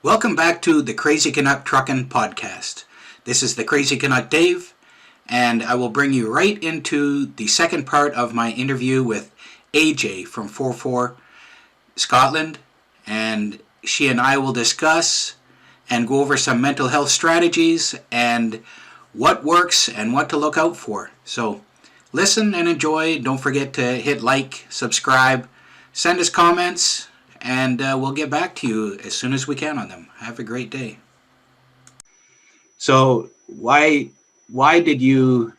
Welcome back to the Crazy Canuck Truckin' Podcast. This is the Crazy Canuck Dave, and I will bring you right into the second part of my interview with AJ from Forfar Scotland, and she and I will discuss and go over some mental health strategies and what works and what to look out for. So listen and enjoy. Don't forget to hit like, subscribe, send us comments, and we'll get back to you as soon as we can on them. Have a great day. So why did you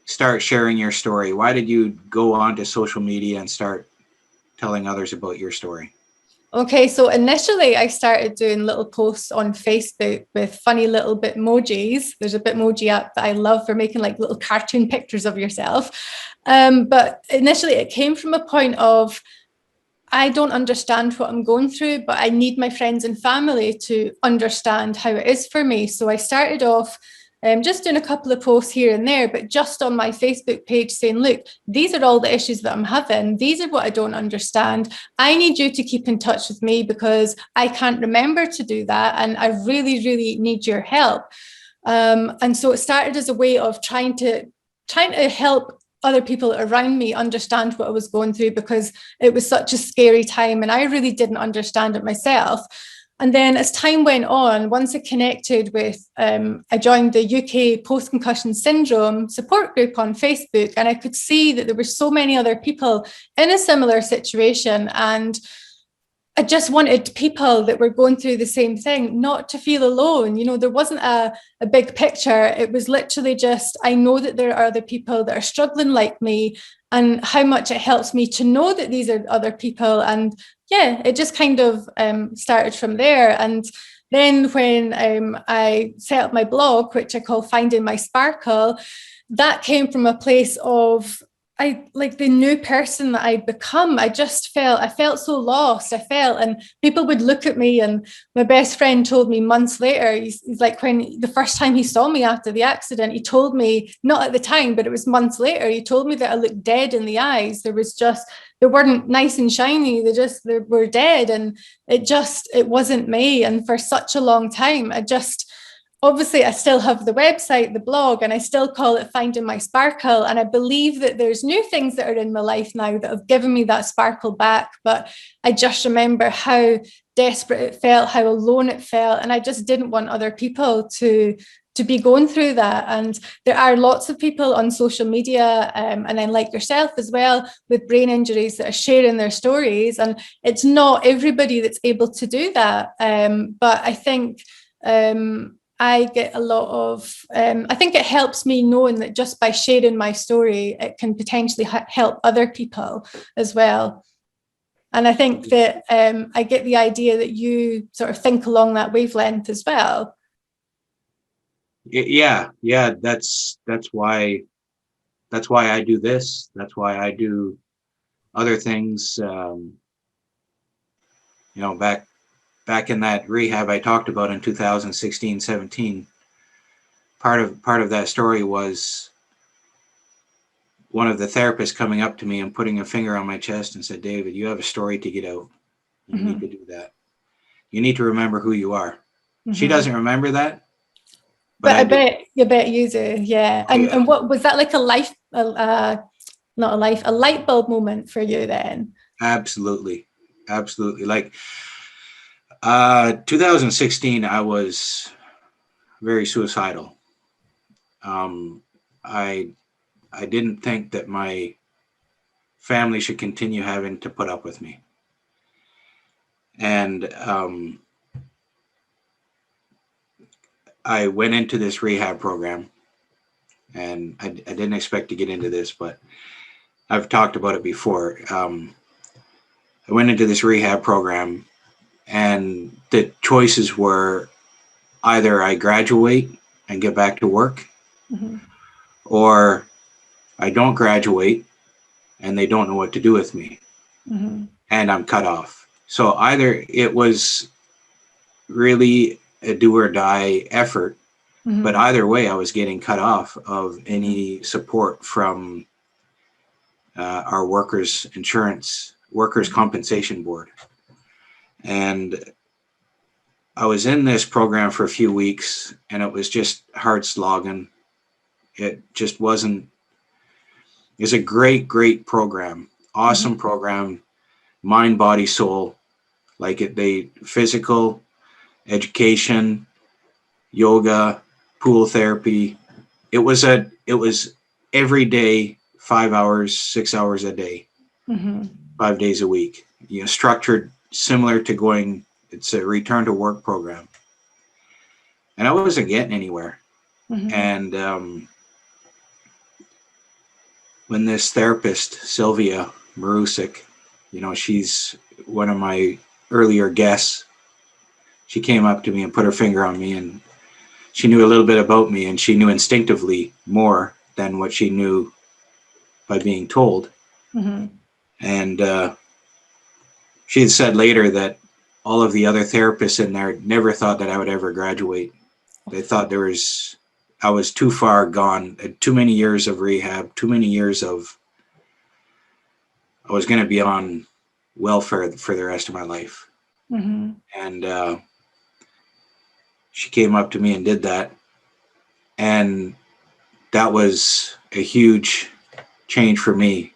start sharing your story? Why did you go onto social media and start telling others about your story? Okay, so initially I started doing little posts on Facebook with funny little Bitmojis. There's a Bitmoji app that I love for making like little cartoon pictures of yourself. But initially it came from a point of, I don't understand what I'm going through, but I need my friends and family to understand how it is for me. So I started off just doing a couple of posts here and there, but just on my Facebook page saying, look, these are all the issues that I'm having. These are what I don't understand. I need you to keep in touch with me because I can't remember to do that. And I really, really need your help. And so it started as a way of trying to help other people around me understand what I was going through, because it was such a scary time and I really didn't understand it myself. And then as time went on, once I connected with, I joined the UK post-concussion syndrome support group on Facebook, and I could see that there were so many other people in a similar situation. And I just wanted people that were going through the same thing not to feel alone. You know, there wasn't a big picture. It was literally just, I know that there are other people that are struggling like me, and how much it helps me to know that these are other people. And yeah, it just kind of started from there. And then when I set up my blog, which I call Finding My Sparkle, that came from a place of, I like the new person that I'd become. I felt so lost. And people would look at me, and my best friend told me months later, he's like, when the first time he saw me after the accident, he told me, not at the time, but it was months later, he told me that I looked dead in the eyes. They weren't nice and shiny. They were dead. And it wasn't me. And for such a long time, obviously, I still have the website, the blog, and I still call it Finding My Sparkle. And I believe that there's new things that are in my life now that have given me that sparkle back. But I just remember how desperate it felt, how alone it felt. And I just didn't want other people to be going through that. And there are lots of people on social media, and then like yourself as well, with brain injuries that are sharing their stories. And it's not everybody that's able to do that. But I think I get a lot of, I think it helps me knowing that just by sharing my story, it can potentially help other people as well. And I think that I get the idea that you sort of think along that wavelength as well. Yeah. That's why I do this. That's why I do other things. Back in that rehab I talked about in 2016-17, part of that story was one of the therapists coming up to me and putting a finger on my chest and said, David, you have a story to get out. You need to do that. You need to remember who you are. She doesn't remember that. But I bet you do, yeah. And what was that, like a light bulb moment for you then? Absolutely. Like 2016, I was very suicidal. I didn't think that my family should continue having to put up with me. And I went into this rehab program, and I didn't expect to get into this, but I've talked about it before. I went into this rehab program, and the choices were either I graduate and get back to work, or I don't graduate and they don't know what to do with me, and I'm cut off. So either it was really a do or die effort, but either way, I was getting cut off of any support from our workers' compensation board. And I was in this program for a few weeks, and it was just hard slogging. It just wasn't. It's a great program, awesome program, mind, body, soul. Like it, they physical, education, yoga, pool therapy. It was every day, 5 hours, 6 hours a day, Mm-hmm. 5 days a week. You know, structured similar to going. It's a return to work program, and I wasn't getting anywhere. Mm-hmm. And when this therapist, Sylvia Marusik, you know, she's one of my earlier guests. She came up to me and put her finger on me, and she knew a little bit about me, and she knew instinctively more than what she knew by being told. Mm-hmm. And she had said later that all of the other therapists in there never thought that I would ever graduate. They thought I was too far gone, too many years of rehab, too many years of, I was going to be on welfare for the rest of my life. Mm-hmm. And she came up to me and did that. And that was a huge change for me.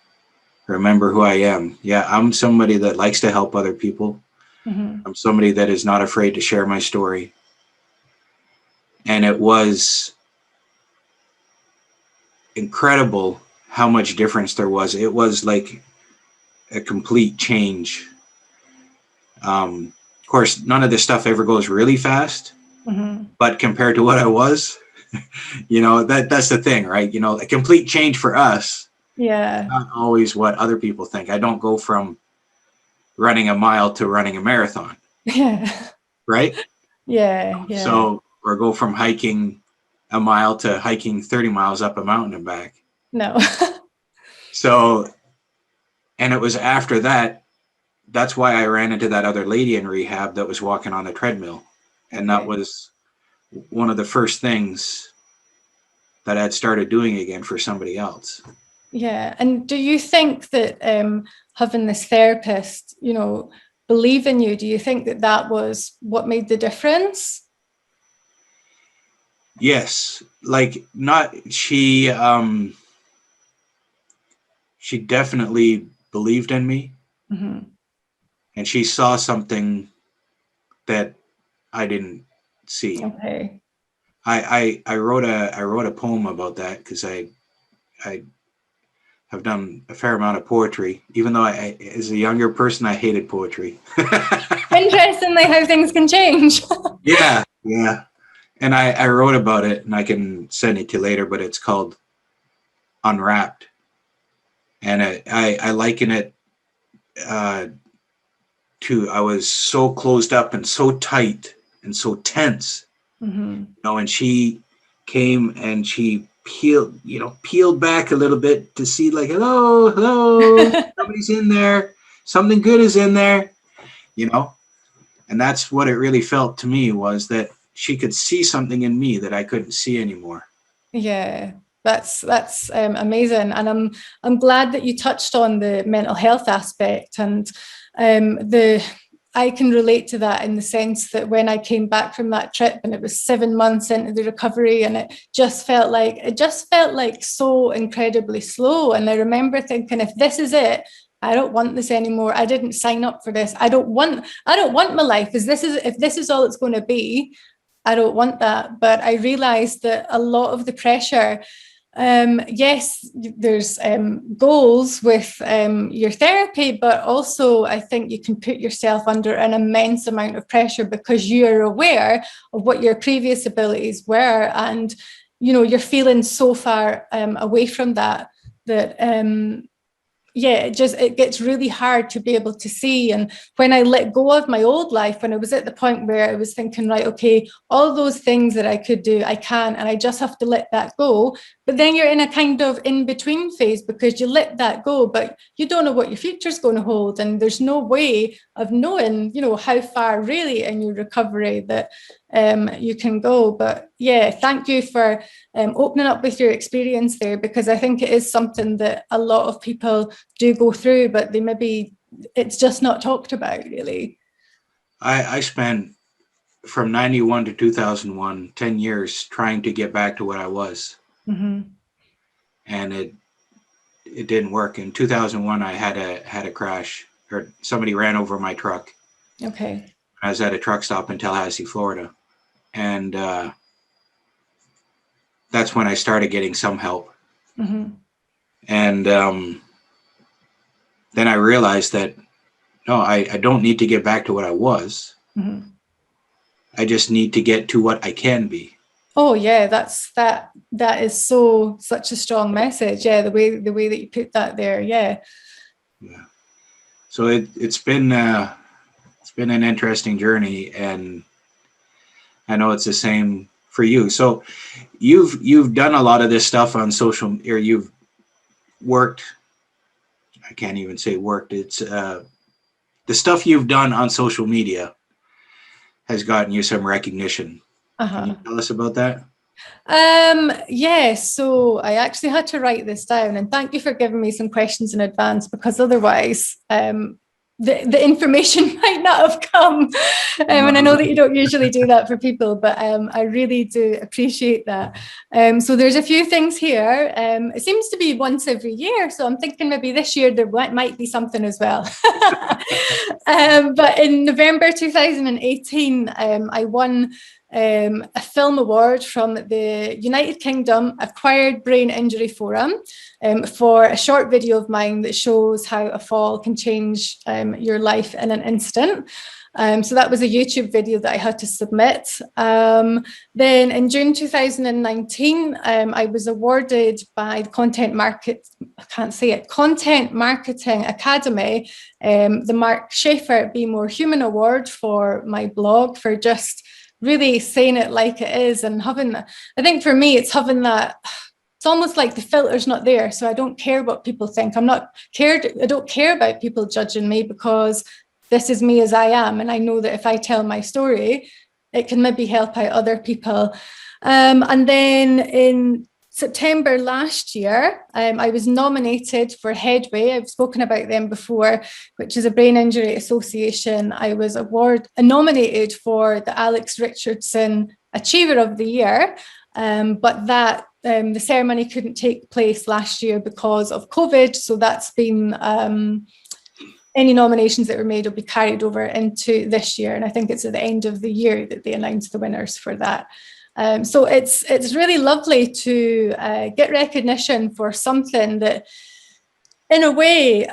Remember who I am. Yeah, I'm somebody that likes to help other people. Mm-hmm. I'm somebody that is not afraid to share my story. And it was incredible how much difference there was. It was like a complete change. Of course, none of this stuff ever goes really fast, Mm-hmm. but compared to what I was, you know, that's the thing, right? You know, a complete change for us, Yeah. not always what other people think. I don't go from running a mile to running a marathon, Yeah. right? Yeah. Yeah. So, or go from hiking a mile to hiking 30 miles up a mountain and back. No. So, and it was after that, that's why I ran into that other lady in rehab that was walking on the treadmill. And that Okay. was one of the first things that I'd started doing again for somebody else. Yeah. And do you think that having this therapist, you know, believe in you, do you think that that was what made the difference? Yes, like not she definitely believed in me, Mm-hmm. and she saw something that I didn't see. Okay. I wrote a poem about that because I have done a fair amount of poetry, even though as a younger person I hated poetry. Interestingly, how things can change. Yeah. And I wrote about it, and I can send it to you later, but it's called Unwrapped. And I liken it uh, to, I was so closed up and so tight and so tense, Mm-hmm. you know, and she came and she peeled back a little bit to see, like, hello, somebody's in there, something good is in there, you know. And that's what it really felt to me, was that she could see something in me that I couldn't see anymore. Yeah, that's amazing, and I'm glad that you touched on the mental health aspect, and the I can relate to that in the sense that when I came back from that trip and it was 7 months into the recovery, and it just felt like so incredibly slow. And I remember thinking, if this is it, I don't want this anymore. I didn't sign up for this. I don't want my life. If this is all it's going to be, I don't want that. But I realized that a lot of the pressure, yes, there's goals with your therapy, but also I think you can put yourself under an immense amount of pressure because you are aware of what your previous abilities were. And, you know, you're feeling so far away from that, yeah, it gets really hard to be able to see. And when I let go of my old life, when I was at the point where I was thinking, right, okay, all those things that I could do, I can, and I just have to let that go. But then you're in a kind of in between phase because you let that go, but you don't know what your future's going to hold, and there's no way of knowing, you know, how far really in your recovery that you can go. But yeah, thank you for opening up with your experience there, because I think it is something that a lot of people do go through, but it's just not talked about really. I spent from 91 to 2001, 10 years trying to get back to what I was. Mm-hmm. And it didn't work. In 2001, I had a crash, or somebody ran over my truck. Okay. I was at a truck stop in Tallahassee, Florida. And that's when I started getting some help. Mm-hmm. And then I realized that, no, I don't need to get back to what I was. Mm-hmm. I just need to get to what I can be. Oh yeah, that is such a strong message. Yeah, the way that you put that there. Yeah. Yeah. So it's been an interesting journey, and I know it's the same for you. So you've done a lot of this stuff on social, or you've worked. I can't even say worked. It's the stuff you've done on social media has gotten you some recognition. Can you Uh-huh. tell us about that? Yeah, so I actually had to write this down, and thank you for giving me some questions in advance, because otherwise the information might not have come. And I know that you don't usually do that for people, but I really do appreciate that. So there's a few things here. It seems to be once every year, so I'm thinking maybe this year there might be something as well. But in November 2018, I won a film award from the United Kingdom Acquired Brain Injury Forum for a short video of mine that shows how a fall can change your life in an instant. So that was a YouTube video that I had to submit. Then in June 2019, I was awarded by the Content Marketing Academy the Mark Schaefer Be More Human Award for my blog, for just really saying it like it is, and having, I think for me, it's having that, it's almost like the filter's not there. So I don't care what people think. I don't care about people judging me, because this is me as I am. And I know that if I tell my story, it can maybe help out other people. And then in September last year, I was nominated for Headway. I've spoken about them before, which is a brain injury association. I was nominated for the Alex Richardson Achiever of the Year, but the ceremony couldn't take place last year because of COVID. So that's been any nominations that were made will be carried over into this year. And I think it's at the end of the year that they announce the winners for that. So it's really lovely to get recognition for something that, in a way,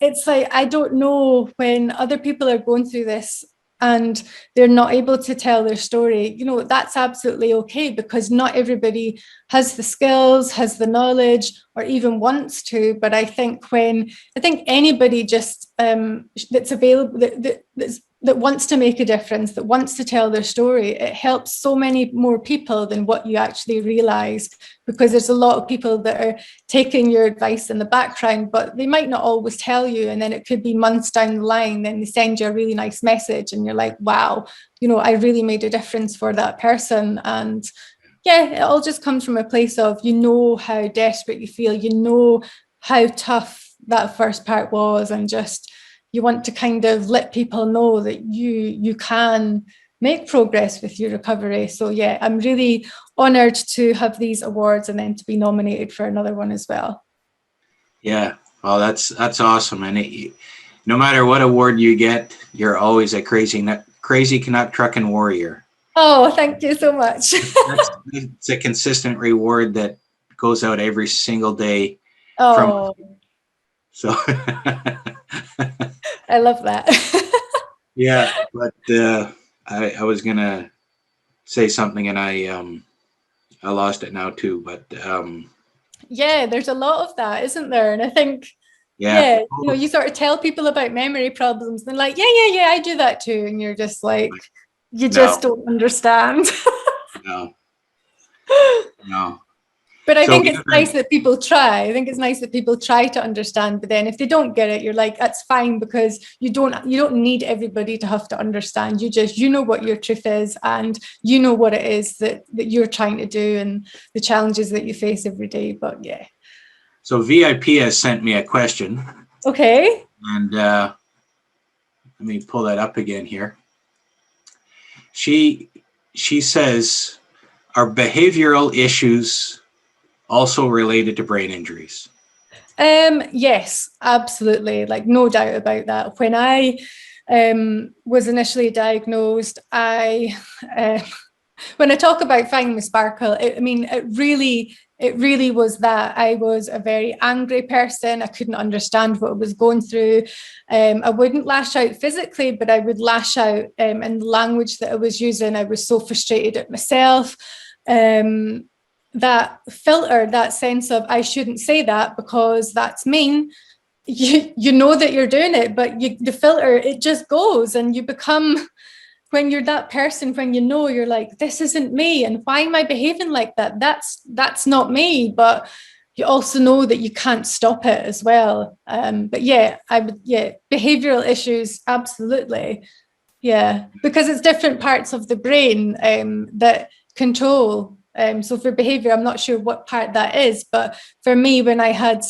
it's like, I don't know, when other people are going through this and they're not able to tell their story, that's absolutely okay, because not everybody has the skills, has the knowledge, or even wants to. But I think anybody just that's available, that wants to make a difference, that wants to tell their story, it helps so many more people than what you actually realize, because there's a lot of people that are taking your advice in the background, but they might not always tell you. And then it could be months down the line, then they send you a really nice message and you're like, wow, I really made a difference for that person. And yeah, it all just comes from a place of, how desperate you feel, how tough that first part was, and just, you want to kind of let people know that you can make progress with your recovery. So yeah, I'm really honored to have these awards and then to be nominated for another one as well. Yeah, well, that's awesome. And no matter what award you get, you're always a crazy Canuck trucking warrior. Oh, thank you so much. It's a consistent reward that goes out every single day. Oh, so I love that. Yeah, but I was gonna say something, and I lost it now too. But yeah, there's a lot of that, isn't there? And I think, yeah, you sort of tell people about memory problems, and they're like, yeah, I do that too, and you're just like, you just don't understand. No. But I think it's nice that people try. I think it's nice that people try to understand. But then if they don't get it, you're like, that's fine, because you don't need everybody to have to understand. You know what your truth is, and you know what it is that you're trying to do, and the challenges that you face every day. But yeah. So VIP has sent me a question. Okay. And let me pull that up again here. she says, are behavioral issues also related to brain injuries? Yes, absolutely. Like, no doubt about that. When I was initially diagnosed, when I talk about finding the sparkle, it really was that I was a very angry person. I couldn't understand what I was going through. I wouldn't lash out physically, but I would lash out in the language that I was using. I was so frustrated at myself. That filter, that sense of I shouldn't say that because that's mean. You know that you're doing it, but the filter, it just goes, and you become, when you're that person, when you know, you're like, this isn't me, and why am I behaving like that? That's not me. But you also know that you can't stop it as well. But yeah, behavioral issues, absolutely. Yeah, because it's different parts of the brain that control. So for behavior, I'm not sure what part that is, but for me, when I had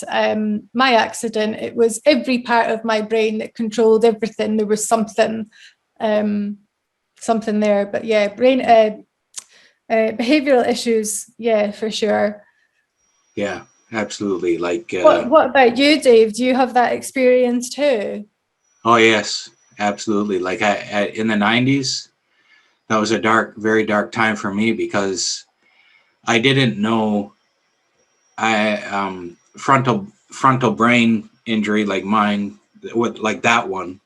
my accident, it was every part of my brain that controlled everything. There was something there. But yeah, brain behavioral issues, yeah, for sure. Yeah, absolutely. Like, What about you, Dave? Do you have that experience too? oh yes, absolutely. Like in the 90s, that was a very dark time for me because I didn't know frontal brain injury like mine, like that one.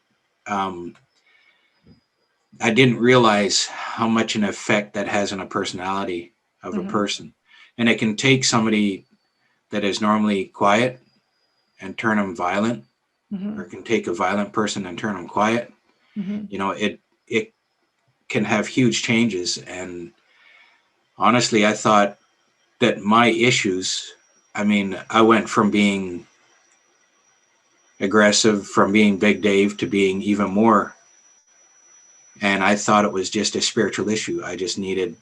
Um, I didn't realize how much an effect that has on a personality of a person. And it can take somebody that is normally quiet and turn them violent, or it can take a violent person and turn them quiet. You know, it can have huge changes. And honestly, I thought that my issues, I mean, I went from being aggressive, from being Big Dave to being even more. And I thought it was just a spiritual issue. I needed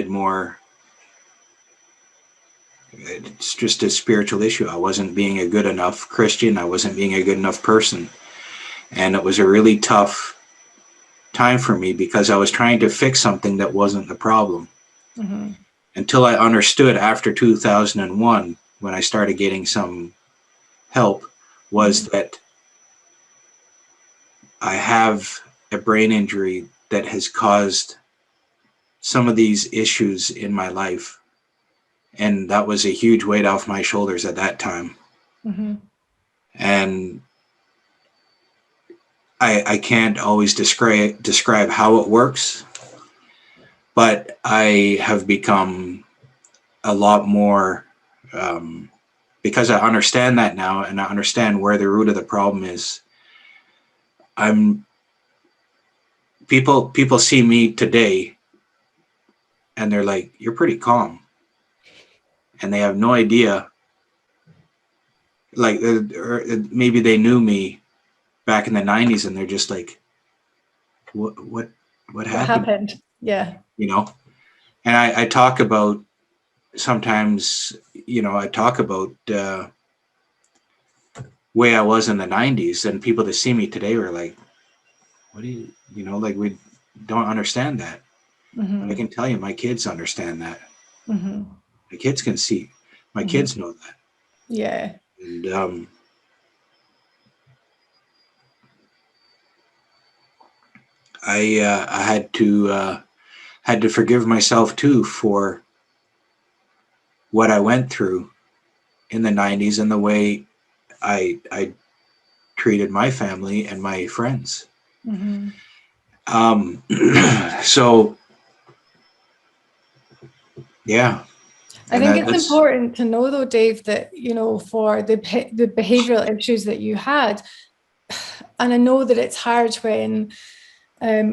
more. It's just a spiritual issue. I wasn't being a good enough Christian. I wasn't being a good enough person. And it was a really tough time for me because I was trying to fix something that wasn't the problem. Until I understood after 2001, when I started getting some help, was that I have a brain injury that has caused some of these issues in my life. And that was a huge weight off my shoulders at that time. And I can't always describe how it works, but I have become a lot more, because I understand that now and I understand where the root of the problem is. People see me today and they're like, you're pretty calm. And they have no idea, like, or maybe they knew me back in the 90s and they're just like, what happened? Yeah. You know? And I talk about, sometimes, you know, I talk about way I was in the 90s, and people that see me today were like, what do you know, like, we don't understand that. But I can tell you, my kids understand that. My kids can see, my kids know that. Yeah. And I had to forgive myself too for what I went through in the 90s and the way I treated my family and my friends. So yeah. I think it's important to know, though, Dave, that, you know, for the behavioral issues that you had, and I know that it's hard when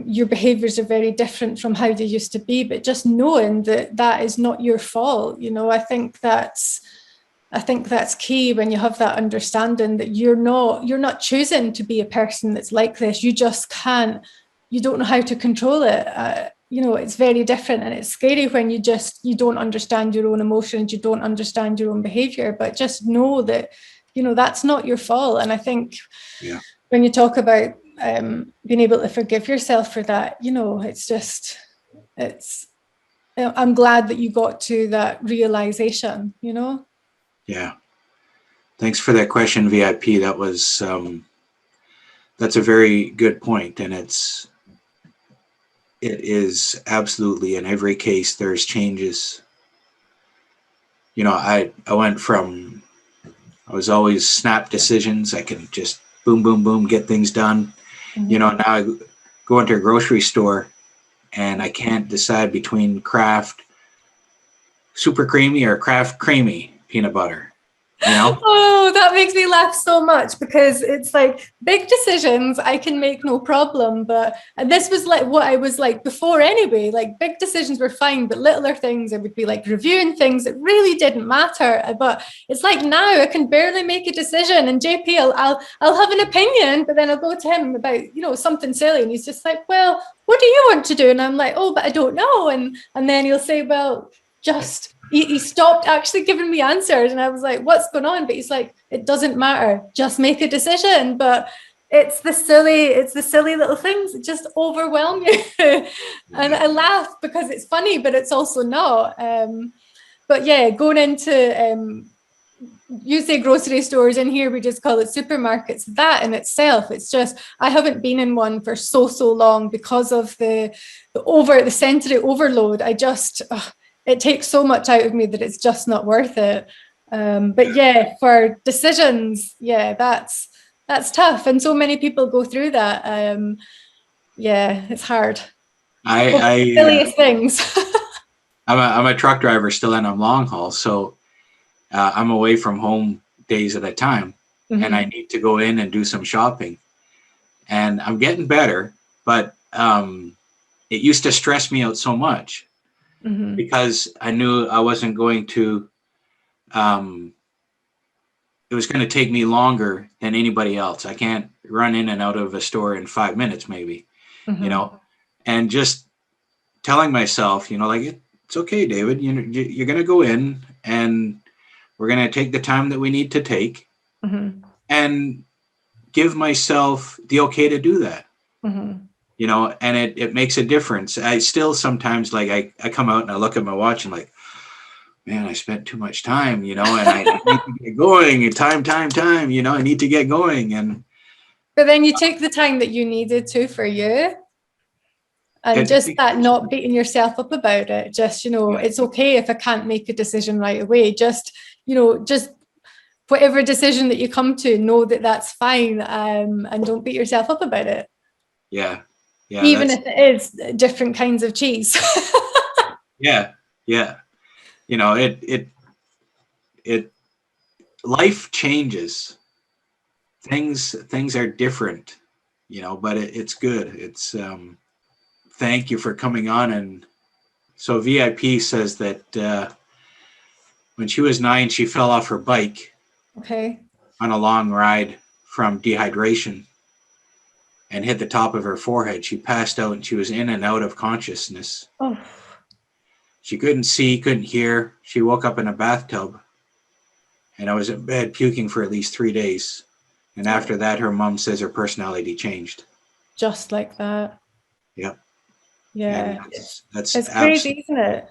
your behaviors are very different from how they used to be, but just knowing that that is not your fault, you know, I think that's key, when you have that understanding that you're not choosing to be a person that's like this. You just can't, you don't know how to control it. You know, it's very different, and it's scary when you don't understand your own emotions, you don't understand your own behavior, but just know that, you know, that's not your fault. And I think when you talk about being able to forgive yourself for that, I'm glad that you got to that realization, Yeah. Thanks for that question, VIP. That's a very good point. And it is absolutely, in every case, there's changes. I went from, I was always snap decisions. I can just boom, boom, boom, get things done. Mm-hmm. Now I go into a grocery store and I can't decide between Kraft super creamy or Kraft creamy peanut butter. Oh, that makes me laugh so much, because it's like big decisions I can make no problem, but this was like what I was like before anyway. Like big decisions were fine, but littler things I would be like reviewing things that really didn't matter. But it's like now I can barely make a decision, and JP, I'll have an opinion, but then I'll go to him about something silly, and he's just like, well, what do you want to do? And I'm like, oh, but I don't know. And then he'll say, well, just he stopped actually giving me answers, and I was like, what's going on? But he's like, it doesn't matter, just make a decision. But it's the silly little things that just overwhelm you. And I laugh because it's funny, but it's also not. But yeah, going into you say grocery stores, in here we just call it supermarkets. That in itself, it's just, I haven't been in one for so long because of the sensory overload. It takes so much out of me that it's just not worth it. But yeah, for decisions, yeah, that's tough. And so many people go through that. Yeah, it's hard. Silliest things. I'm a truck driver still, and I'm long haul. So I'm away from home days at a time, mm-hmm. and I need to go in and do some shopping. And I'm getting better, but it used to stress me out so much. Mm-hmm. Because I knew I wasn't going to, it was going to take me longer than anybody else. I can't run in and out of a store in 5 minutes, maybe, mm-hmm. And just telling myself, like, it's okay, David, you're going to go in and we're going to take the time that we need to take, mm-hmm. and give myself the okay to do that. Mm-hmm. And it makes a difference. I still sometimes, like, I come out and I look at my watch and like, man, I spent too much time, and I need to get going, and time, I need to get going. But then you take the time that you needed to for you, and just that not beating yourself up about it. Just, it's okay if I can't make a decision right away. Just whatever decision that you come to, know that that's fine, and don't beat yourself up about it. Yeah. Yeah, even if it is different kinds of cheese. Yeah. It life changes. Things are different, but it's good. It's thank you for coming on. And so VIP says that when she was 9, she fell off her bike. Okay. On a long ride from dehydration, and hit the top of her forehead. She passed out, and she was in and out of consciousness. Oh. She couldn't see, couldn't hear. She woke up in a bathtub, and I was in bed puking for at least 3 days. And after that, her mom says her personality changed. Just like that. Yep. Yeah. It's crazy, isn't it?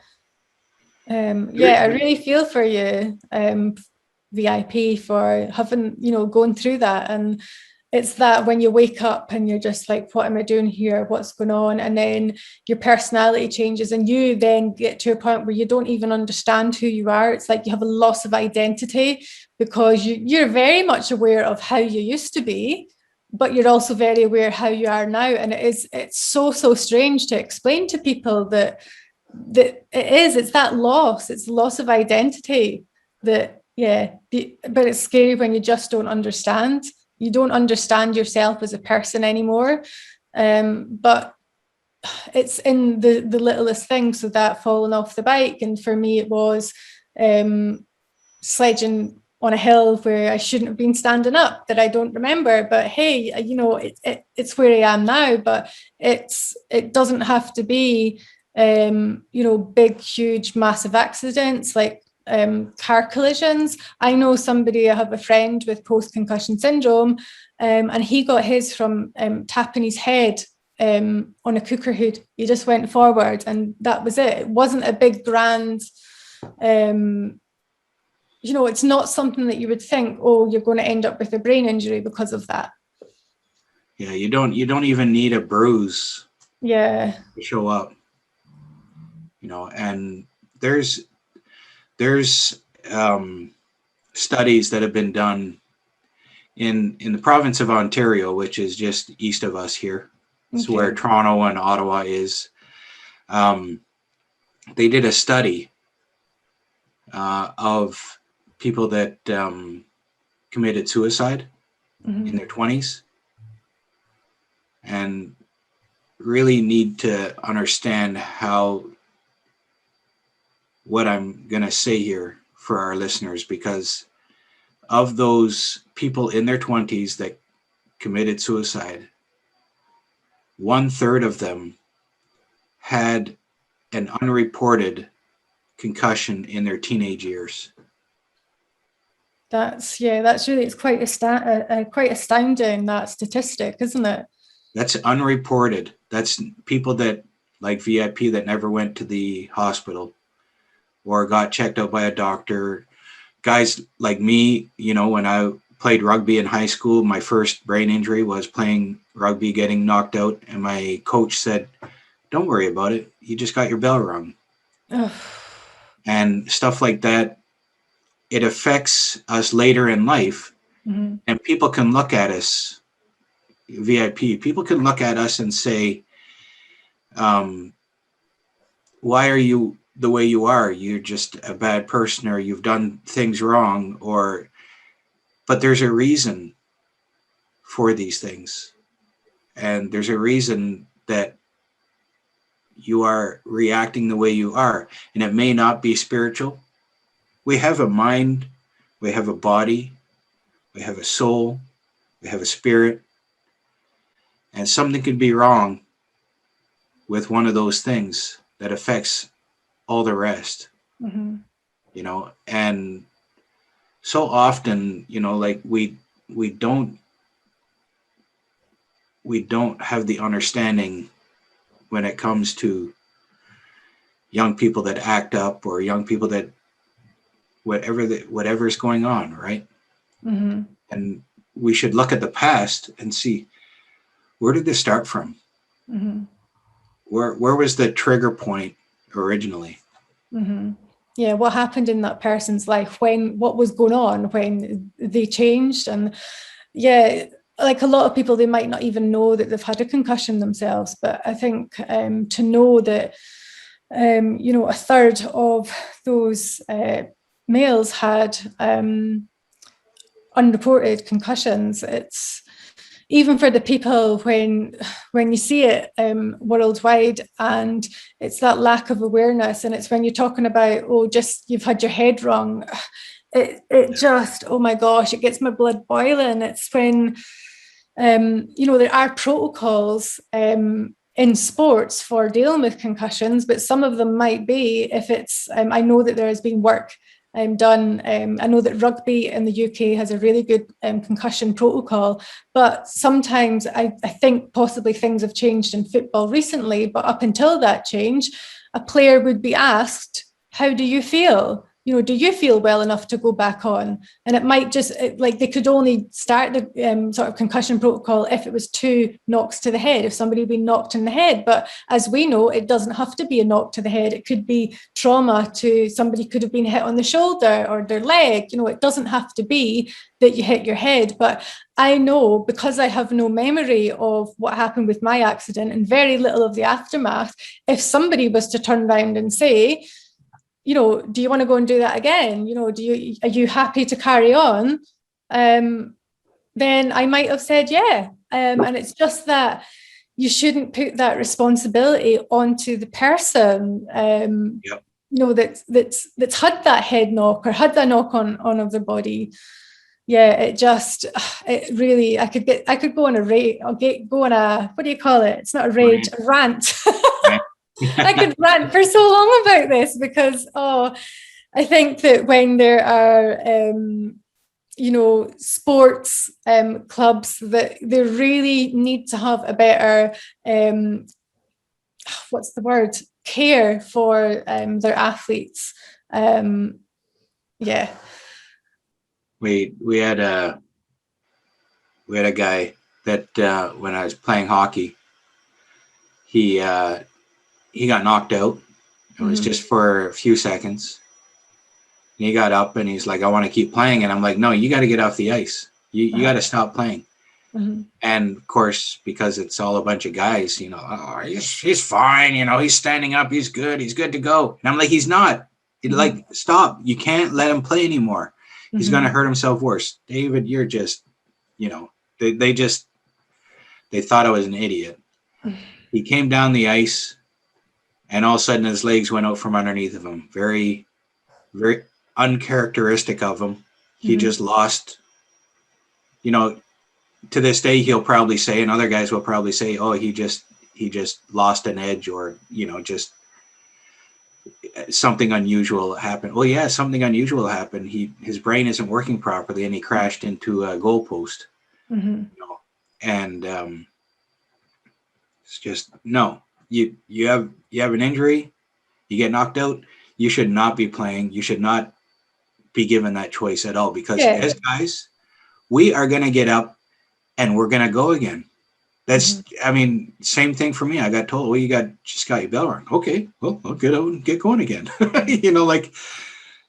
I really feel for you, VIP, for having, going through that. And it's that when you wake up and you're just like, what am I doing here? What's going on? And then your personality changes, and you then get to a point where you don't even understand who you are. It's like you have a loss of identity, because you're very much aware of how you used to be, but you're also very aware how you are now. And it's so strange to explain to people that it's that loss. It's loss of identity that, but it's scary when you just don't understand. You don't understand yourself as a person anymore. But it's in the littlest things. So that falling off the bike, and for me it was sledging on a hill where I shouldn't have been standing up, that I don't remember. But hey, it's where I am now. But it doesn't have to be big, huge, massive accidents. Like car collisions. I know somebody, I have a friend with post-concussion syndrome, and he got his from tapping his head on a cooker hood. He just went forward and that was it. It wasn't a big grand, it's not something that you would think, oh, you're going to end up with a brain injury because of that. Yeah, you don't even need a bruise to show up. And there's studies that have been done in the province of Ontario, which is just east of us here. It's where Toronto and Ottawa is. They did a study of people that committed suicide in their 20s, and really need to understand what I'm going to say here for our listeners, because of those people in their 20s that committed suicide, 1/3 of them had an unreported concussion in their teenage years. That's really, it's quite astounding, that statistic, isn't it? That's unreported. That's people that, like VIP, that never went to the hospital or got checked out by a doctor. Guys like me, when I played rugby in high school, my first brain injury was playing rugby, getting knocked out, and my coach said, "Don't worry about it. You just got your bell rung." And stuff like that, it affects us later in life. And people can look at us, VIP, people can look at us and say, why are you the way you are? You're just a bad person, or you've done things wrong, but there's a reason for these things. And there's a reason that you are reacting the way you are. And it may not be spiritual. We have a mind, we have a body, we have a soul, we have a spirit, and something could be wrong with one of those things that affects all the rest. And so often, like we don't have the understanding when it comes to young people that act up, or young people that whatever's going on, right? And we should look at the past and see, where did this start from? Where was the trigger point originally? Yeah, what happened in that person's life, what was going on when they changed? And like a lot of people, they might not even know that they've had a concussion themselves. But I think to know that 1/3 of those males had unreported concussions. It's even for the people, when you see it worldwide, and it's that lack of awareness, and it's when you're talking about, just you've had your head wrong, it just, oh my gosh, it gets my blood boiling. It's when there are protocols in sports for dealing with concussions, but some of them might be, if it's I know that there has been work done. I know that rugby in the UK has a really good concussion protocol, but sometimes I think possibly things have changed in football recently, but up until that change, a player would be asked, how do you feel? Do you feel well enough to go back on? And it might just, they could only start the sort of concussion protocol if it was 2 knocks to the head, if somebody had been knocked in the head. But as we know, it doesn't have to be a knock to the head. It could be trauma to somebody, could have been hit on the shoulder or their leg. It doesn't have to be that you hit your head. But I know, because I have no memory of what happened with my accident and very little of the aftermath, if somebody was to turn around and say, do you want to go and do that again? Are you happy to carry on? Then I might have said, yeah. And it's just that you shouldn't put that responsibility onto the person, that's had that head knock or had that knock on of their body. Yeah, it really, I could go on a rate. Go on a, what do you call it? It's not a rage, a rant. I could rant for so long about this, because I think that when there are sports clubs, that they really need to have a better what's the word, care for their athletes. Yeah. We had a guy that when I was playing hockey, he got knocked out. It was just for a few seconds. And he got up and he's like, I want to keep playing. And I'm like, no, you got to get off the ice. You got to stop playing. And of course, because it's all a bunch of guys, he's fine. He's standing up. He's good to go. And I'm like, he's not. Like, stop. You can't let him play anymore. He's going to hurt himself worse. David, you're just, they thought I was an idiot. He came down the ice and all of a sudden his legs went out from underneath of him. Very, very uncharacteristic of him. He just lost, to this day, he'll probably say, and other guys will probably say, oh, he just lost an edge, or, just something unusual happened. Well, yeah, something unusual happened. His brain isn't working properly and he crashed into a goalpost. And it's just, no, you have an injury, you get knocked out, you should not be playing. You should not be given that choice at all, because as guys, we are going to get up and we're going to go again. That's, same thing for me. I got told, well, just got your bell rung. Okay, well, I'll get out and get going again.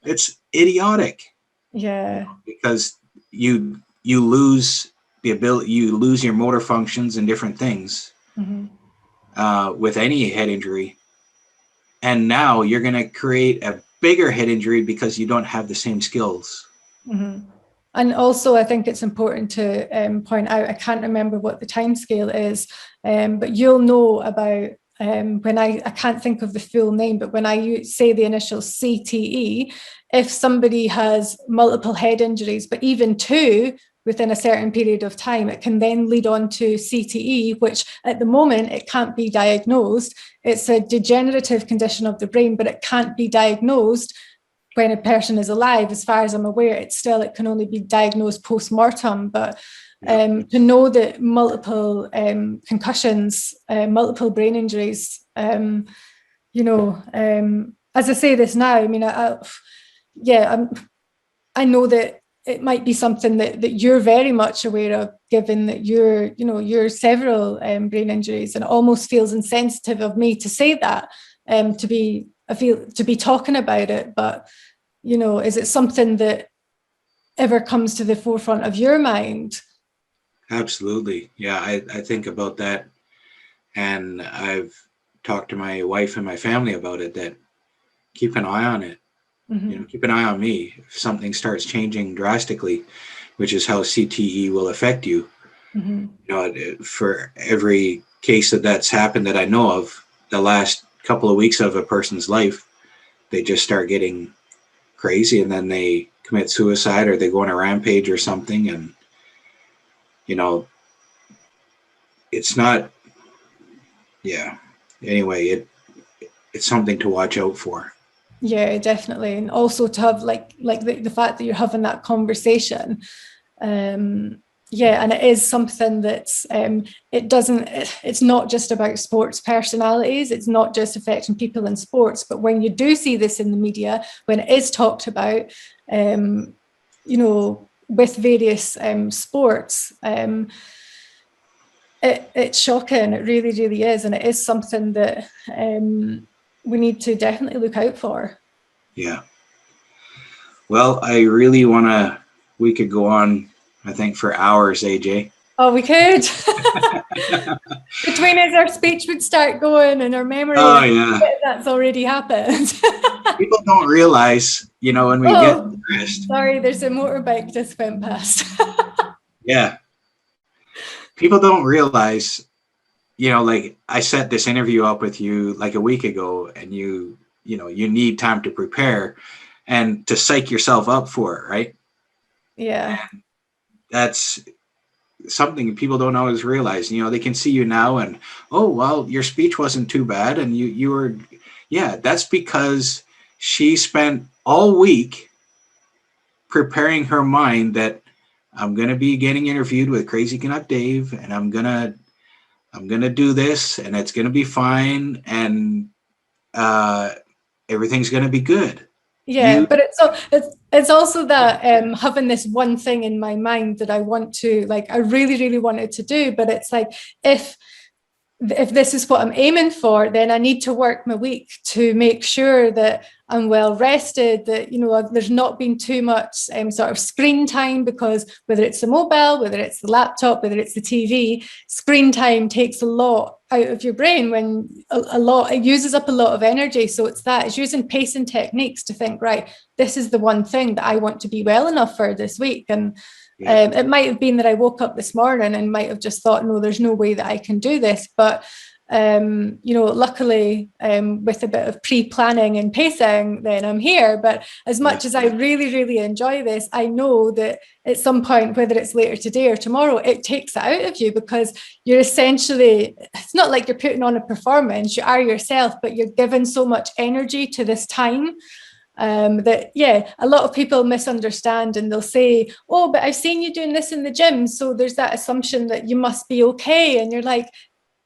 It's idiotic. Yeah. Because you lose the ability, you lose your motor functions and different things with any head injury. And now you're going to create a bigger head injury because you don't have the same skills. And also, I think it's important to point out, I can't remember what the time scale is, but you'll know about when I can't think of the full name, but when I say the initial CTE, if somebody has multiple head injuries, but even two within a certain period of time, it can then lead on to CTE, which at the moment it can't be diagnosed. It's a degenerative condition of the brain, but it can't be diagnosed when a person is alive. As far as I'm aware, it can only be diagnosed post-mortem. But to know that multiple concussions, multiple brain injuries, as I say this now, I know that it might be something that you're very much aware of, given that you're several brain injuries, and it almost feels insensitive of me to say that, to be talking about it. But, is it something that ever comes to the forefront of your mind? Absolutely. Yeah, I think about that. And I've talked to my wife and my family about it, that keep an eye on it. Keep an eye on me. If something starts changing drastically, which is how CTE will affect you. For every case that's happened that I know of, the last couple of weeks of a person's life, they just start getting crazy, and then they commit suicide, or they go on a rampage or something. And, it's not, anyway, it's something to watch out for. Yeah, definitely. And also to have like the fact that you're having that conversation. And it is something that's it's not just about sports personalities. It's not just affecting people in sports, but when you do see this in the media, when it is talked about, with various sports, it's shocking. It really, really is. And it is something that we need to definitely look out for. Yeah. Well, I really we could go on, I think, for hours, AJ. Oh, we could. Between us, our speech would start going, and our memory, that's already happened. People don't realize, when we get stressed. Sorry, there's a motorbike just went past. Yeah. People don't realize, like, I set this interview up with you like a week ago, and you need time to prepare and to psych yourself up for it, right? Yeah. And that's something people don't always realize. They can see you now and, oh, well, your speech wasn't too bad. And you were, that's because she spent all week preparing her mind that I'm going to be getting interviewed with Crazy Canuck Dave, and I'm going to do this, and it's going to be fine, and everything's going to be good. Yeah, but it's also that having this one thing in my mind that I want to, like, I really, really wanted to do, but it's like, if this is what I'm aiming for, then I need to work my week to make sure that I'm well rested, that, you know, there's not been too much sort of screen time, because whether it's the mobile, whether it's the laptop, whether it's the TV, screen time takes a lot out of your brain, when a lot, it uses up a lot of energy. So it's using pacing techniques to think, right, this is the one thing that I want to be well enough for this week. And it might have been that I woke up this morning and might have just thought, no, there's no way that I can do this. But, you know, luckily, with a bit of pre-planning and pacing, then I'm here. But as much as I really, really enjoy this, I know that at some point, whether it's later today or tomorrow, it takes it out of you, because you're essentially, it's not like you're putting on a performance, you are yourself, but you're given so much energy to this time. That, yeah, a lot of people misunderstand, and they'll say, oh, but I've seen you doing this in the gym, so there's that assumption that you must be okay. And you're like,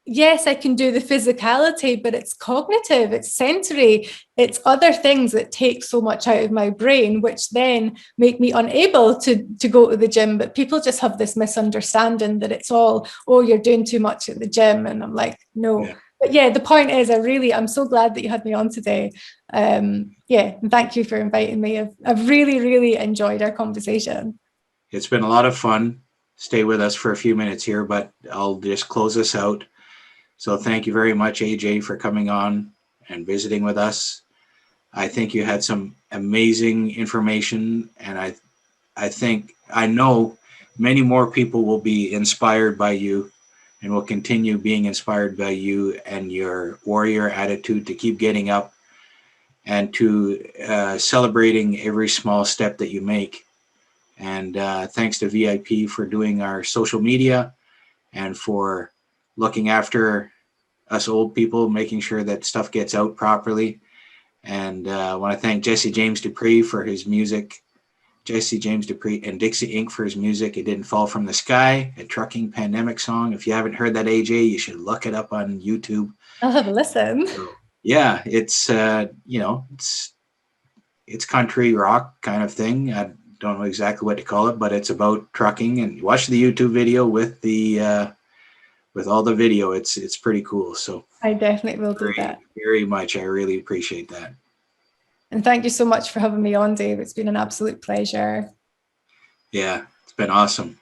yes, I can do the physicality, but it's cognitive, it's sensory, it's other things that take so much out of my brain, which then make me unable to go to the gym. But people just have this misunderstanding that it's all, oh, you're doing too much at the gym. And I'm like, no. But yeah, the point is, I'm so glad that you had me on today. Yeah, and thank you for inviting me. I've really, really enjoyed our conversation. It's been a lot of fun. Stay with us for a few minutes here, but I'll just close this out. So thank you very much, AJ, for coming on and visiting with us. I think you had some amazing information, and I know many more people will be inspired by you, and will continue being inspired by you and your warrior attitude to keep getting up, and to celebrating every small step that you make. And thanks to VIP for doing our social media, and for looking after us old people, making sure that stuff gets out properly. And I want to thank James Dupree for his music. Jesse James Dupree and Dixie Inc. for his music. It Didn't Fall from the Sky, a trucking pandemic song. If you haven't heard that, AJ, you should look it up on YouTube. I'll have a listen. So, yeah, it's it's country rock kind of thing. I don't know exactly what to call it, but it's about trucking. And watch the YouTube video with the with all the video. It's pretty cool. So I definitely will do that. Very much. I really appreciate that. And thank you so much for having me on, Dave. It's been an absolute pleasure. Yeah, it's been awesome.